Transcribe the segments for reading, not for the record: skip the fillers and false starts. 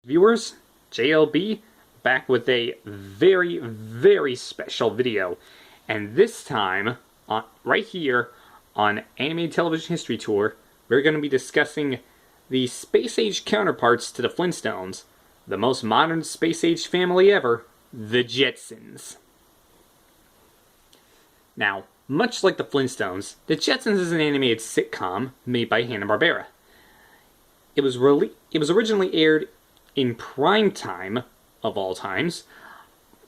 Viewers, JLB, back with a very, very special video. And this time, right here on Animated Television History Tour, we're going to be discussing the space age counterparts to the Flintstones, the most modern space age family ever, the Jetsons. Now, much like the Flintstones, the Jetsons is an animated sitcom made by Hanna-Barbera. It was originally aired in prime time, of all times,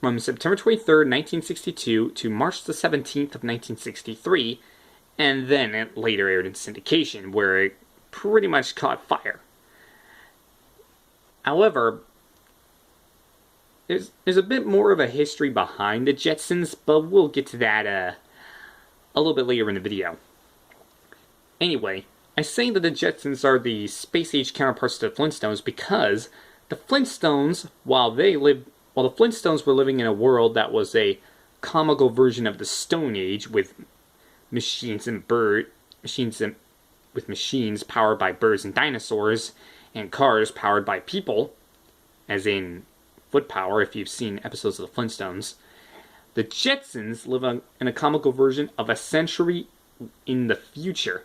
from September 23rd, 1962 to March the 17th of 1963, and then it later aired in syndication, where it pretty much caught fire. However, there's a bit more of a history behind the Jetsons, but we'll get to that a little bit later in the video. Anyway, I say that the Jetsons are the space-age counterparts to the Flintstones because the Flintstones, while the Flintstones were living in a world that was a comical version of the Stone Age with machines powered by birds and dinosaurs, and cars powered by people, as in foot power if you've seen episodes of the Flintstones, the Jetsons live in a comical version of a century in the future,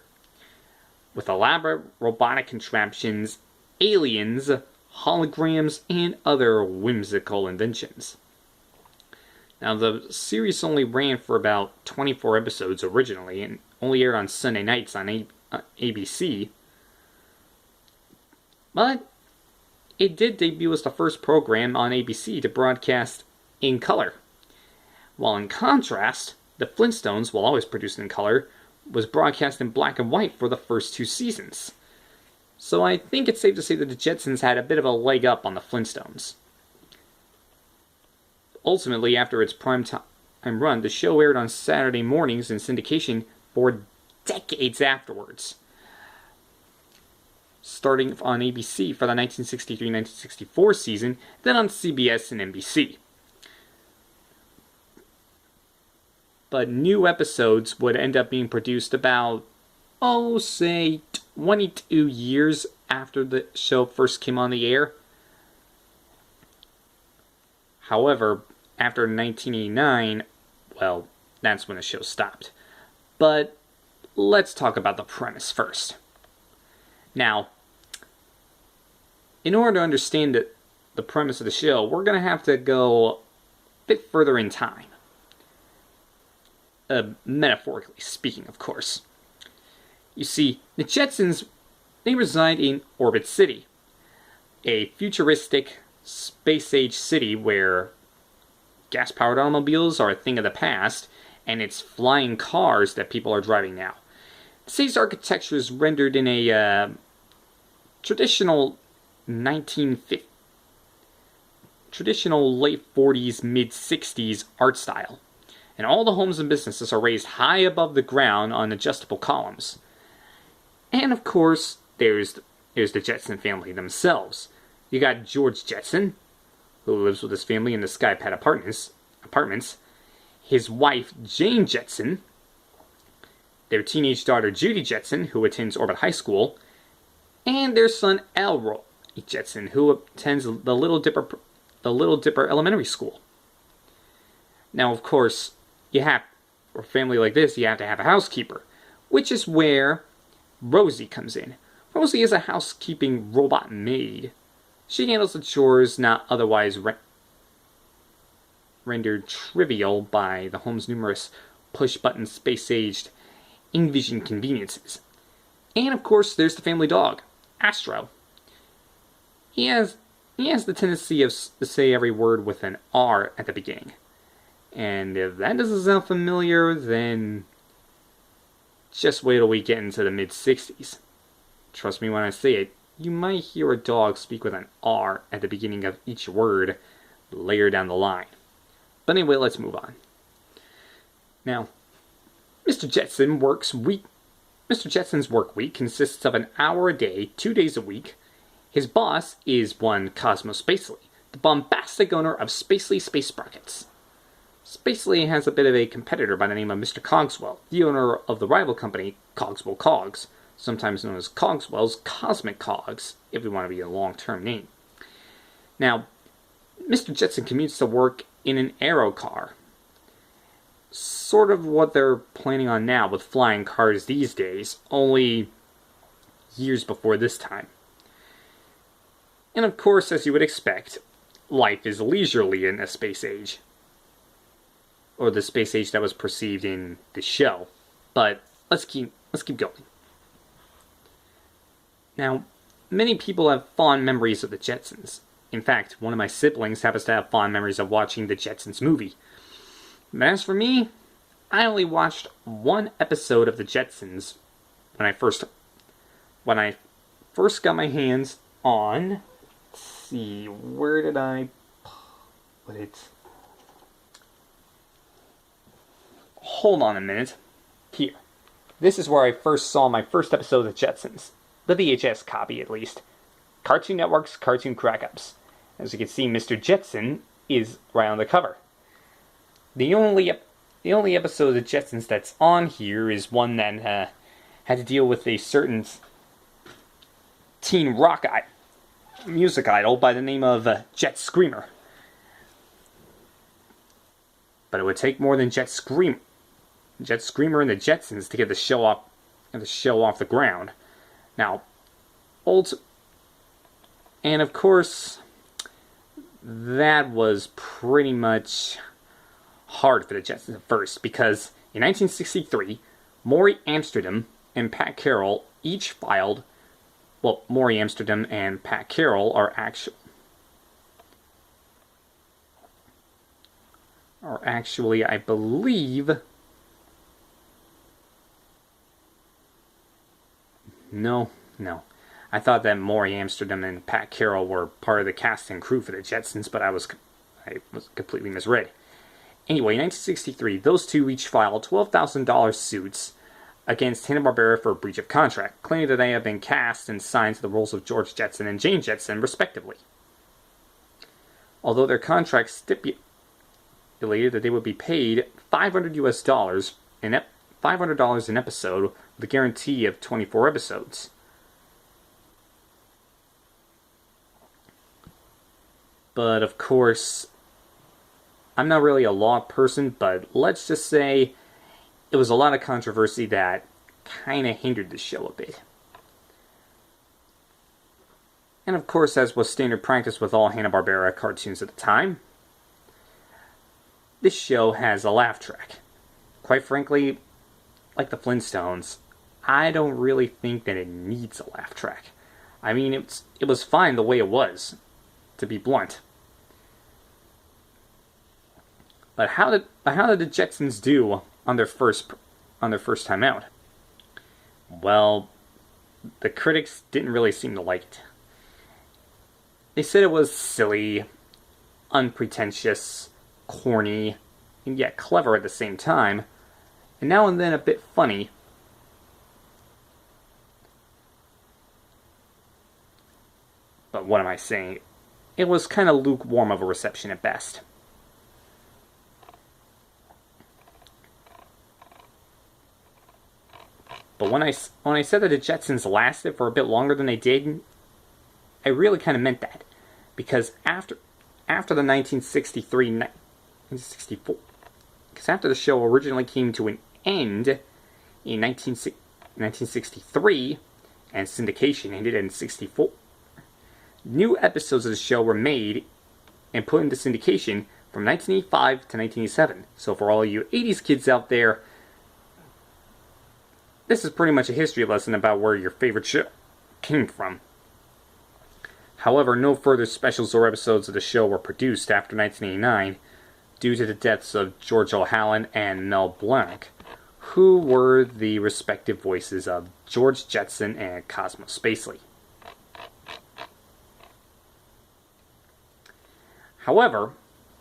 with elaborate robotic contraptions, aliens, holograms, and other whimsical inventions. Now, the series only ran for about 24 episodes originally, and only aired on Sunday nights on ABC, but it did debut as the first program on ABC to broadcast in color. While in contrast, the Flintstones, while always produced in color, was broadcast in black and white for the first two seasons. So I think it's safe to say that the Jetsons had a bit of a leg up on the Flintstones. Ultimately, after its prime time run, the show aired on Saturday mornings in syndication for decades afterwards, starting on ABC for the 1963-1964 season, then on CBS and NBC. But new episodes would end up being produced about, say, 22 years after the show first came on the air. However, after 1989, well, that's when the show stopped. But let's talk about the premise first. Now, in order to understand the premise of the show, we're going to have to go a bit further in time. Metaphorically speaking, of course. You see, the Jetsons, they reside in Orbit City, a futuristic space-age city where gas-powered automobiles are a thing of the past, and it's flying cars that people are driving now. The city's architecture is rendered in a traditional late 40s, mid-60s art style. And all the homes and businesses are raised high above the ground on adjustable columns. And of course, there's the Jetson family themselves. You got George Jetson, who lives with his family in the Skypad apartments, his wife Jane Jetson, their teenage daughter Judy Jetson, who attends Orbit High School, and their son Elroy Jetson, who attends the Little Dipper Elementary School. Now, of course, for a family like this, you have to have a housekeeper, which is where Rosie comes in. Rosie is a housekeeping robot maid. She handles the chores not otherwise rendered trivial by the home's numerous push-button, space-aged, envisioned conveniences. And of course, there's the family dog, Astro. He has the tendency to say every word with an R at the beginning. And if that doesn't sound familiar, then just wait till we get into the mid-60s. Trust me when I say it, you might hear a dog speak with an R at the beginning of each word later down the line. But anyway, let's move on. Now, Mr. Jetson's work week consists of an hour a day, 2 days a week. His boss is one Cosmo Spacely, the bombastic owner of Spacely Space Sprockets. Spacely has a bit of a competitor by the name of Mr. Cogswell, the owner of the rival company Cogswell Cogs, sometimes known as Cogswell's Cosmic Cogs, if we want to be a long-term name. Now, Mr. Jetson commutes to work in an aero car. Sort of what they're planning on now with flying cars these days, only years before this time. And of course, as you would expect, life is leisurely in the space age. Or the space age that was perceived in the show. But let's keep going. Now, many people have fond memories of the Jetsons. In fact, one of my siblings happens to have fond memories of watching the Jetsons movie. But as for me, I only watched one episode of the Jetsons when I first got my hands on. Let's see, where did I put it? Hold on a minute. Here. This is where I first saw my first episode of the Jetsons. The VHS copy, at least. Cartoon Network's Cartoon Crack-Ups. As you can see, Mr. Jetson is right on the cover. The only episode of the Jetsons that's on here is one that had to deal with a certain teen rock music idol by the name of Jet Screamer. But it would take more than Jet Screamer and the Jetsons to get the show off the ground. Now, and of course, that was pretty much hard for the Jetsons at first, because in 1963, Maury Amsterdam and Pat Carroll each filed. Well, Maury Amsterdam and Pat Carroll are actually, I believe. No. I thought that Maury Amsterdam and Pat Carroll were part of the cast and crew for the Jetsons, but I was completely misread. Anyway, in 1963, those two each filed $12,000 suits against Hanna-Barbera for breach of contract, claiming that they had been cast and signed to the roles of George Jetson and Jane Jetson, respectively. Although their contracts stipulated that they would be paid $500 an episode with a guarantee of 24 episodes. But of course, I'm not really a law person, but let's just say it was a lot of controversy that kind of hindered the show a bit. And of course, as was standard practice with all Hanna-Barbera cartoons at the time, this show has a laugh track. Quite frankly, like the Flintstones, I don't really think that it needs a laugh track. I mean, it was fine the way it was, to be blunt. But how did the Jetsons do on their first time out? Well, the critics didn't really seem to like it. They said it was silly, unpretentious, corny, and yet clever at the same time, and now and then a bit funny. But what am I saying? It was kind of lukewarm of a reception at best. But when I said that the Jetsons lasted for a bit longer than they did, I really kind of meant that. Because after the 1964, because after the show originally came to an end in 1963, and syndication ended in 64, new episodes of the show were made and put into syndication from 1985 to 1987. So for all you 80s kids out there, this is pretty much a history lesson about where your favorite show came from. However, no further specials or episodes of the show were produced after 1989 due to the deaths of George O'Halloran and Mel Blanc, who were the respective voices of George Jetson and Cosmo Spacely. However,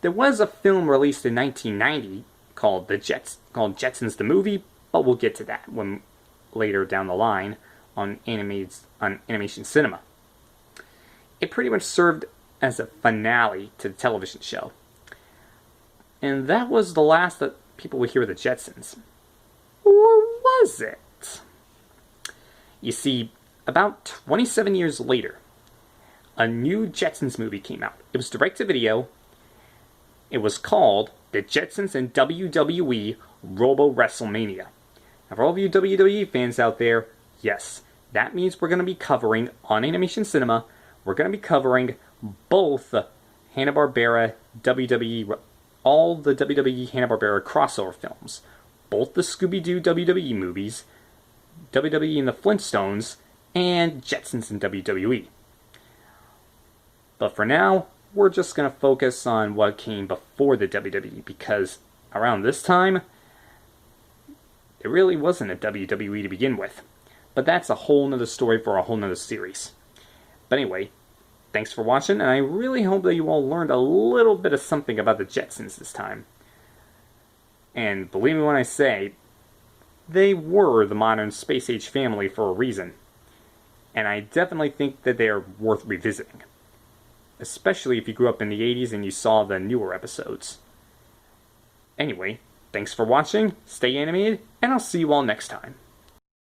there was a film released in 1990 called Jetsons the Movie, but we'll get to that when later down the line on animation cinema. It pretty much served as a finale to the television show. And that was the last that people would hear of the Jetsons. Or was it? You see, about 27 years later, a new Jetsons movie came out. It was direct-to-video. It was called The Jetsons and WWE Robo WrestleMania. Now, for all of you WWE fans out there, yes, that means we're going to be covering, on Animation Cinema, we're going to be covering both Hanna-Barbera, WWE, all the WWE Hanna-Barbera crossover films, both the Scooby-Doo WWE movies, WWE and the Flintstones, and Jetsons and WWE. But for now, we're just going to focus on what came before the WWE, because around this time, it really wasn't a WWE to begin with. But that's a whole nother story for a whole nother series. But anyway, thanks for watching, and I really hope that you all learned a little bit of something about the Jetsons this time. And believe me when I say, they were the modern space-age family for a reason. And I definitely think that they are worth revisiting. Especially if you grew up in the 80s and you saw the newer episodes. Anyway, thanks for watching, stay animated, and I'll see you all next time.